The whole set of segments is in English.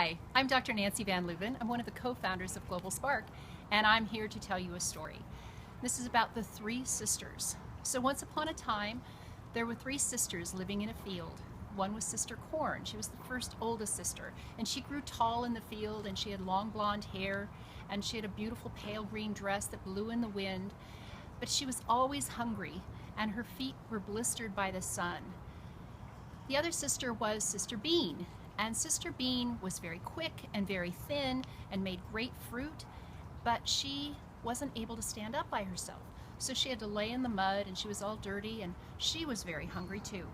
Hi, I'm Dr. Nancy Van Leuven. I'm one of the co-founders of Global Spark, and I'm here to tell you a story. This is about the three sisters. So once upon a time, there were three sisters living in a field. One was Sister Corn. She was the first oldest sister, and she grew tall in the field, and she had long blonde hair, and she had a beautiful pale green dress that blew in the wind. But she was always hungry, and her feet were blistered by the sun. The other sister was Sister Bean, and Sister Bean was very quick and very thin and made great fruit, but she wasn't able to stand up by herself. So she had to lay in the mud, and she was all dirty, and she was very hungry too.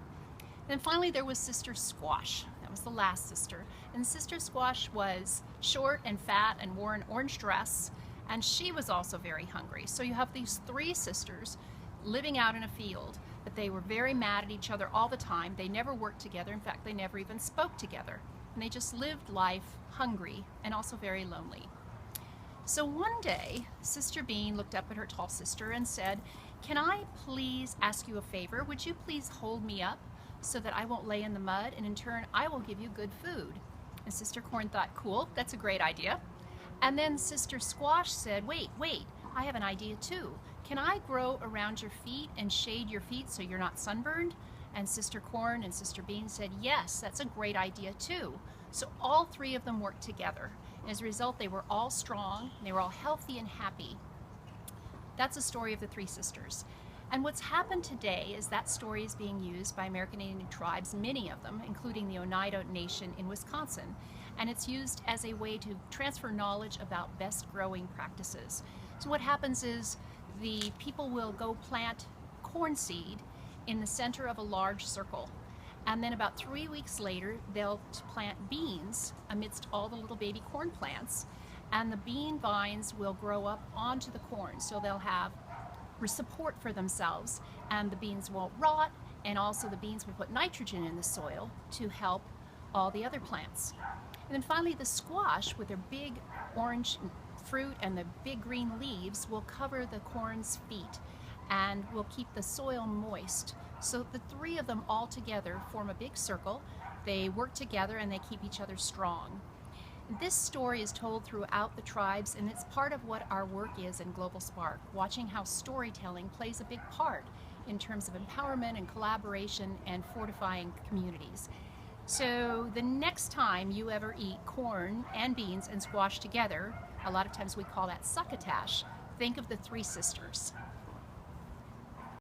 Then finally there was Sister Squash. That was the last sister. And Sister Squash was short and fat and wore an orange dress, and she was also very hungry. So you have these three sisters living out in a field, but they were very mad at each other all the time. They never worked together. In fact, they never even spoke together. And they just lived life hungry and also very lonely. So one day, Sister Bean looked up at her tall sister and said, "Can I please ask you a favor? Would you please hold me up so that I won't lay in the mud, and in turn I will give you good food?" And Sister Corn thought, cool, that's a great idea. And then Sister Squash said, wait, I have an idea too. Can I grow around your feet and shade your feet so you're not sunburned? And Sister Corn and Sister Bean said, yes, that's a great idea too. So all three of them worked together. And as a result, they were all strong, they were all healthy and happy. That's the story of the three sisters. And what's happened today is that story is being used by American Indian tribes, many of them, including the Oneida Nation in Wisconsin. And it's used as a way to transfer knowledge about best growing practices. So what happens is the people will go plant corn seed in the center of a large circle. And then about 3 weeks later, they'll plant beans amidst all the little baby corn plants. And the bean vines will grow up onto the corn. So they'll have support for themselves, and the beans won't rot, and also the beans will put nitrogen in the soil to help all the other plants. And then finally the squash, with their big orange fruit and the big green leaves, will cover the corn's feet and will keep the soil moist. So the three of them all together form a big circle. They work together and they keep each other strong. This story is told throughout the tribes, and it's part of what our work is in Global Spark, watching how storytelling plays a big part in terms of empowerment and collaboration and fortifying communities. So the next time you ever eat corn and beans and squash together, a lot of times we call that succotash, think of the three sisters.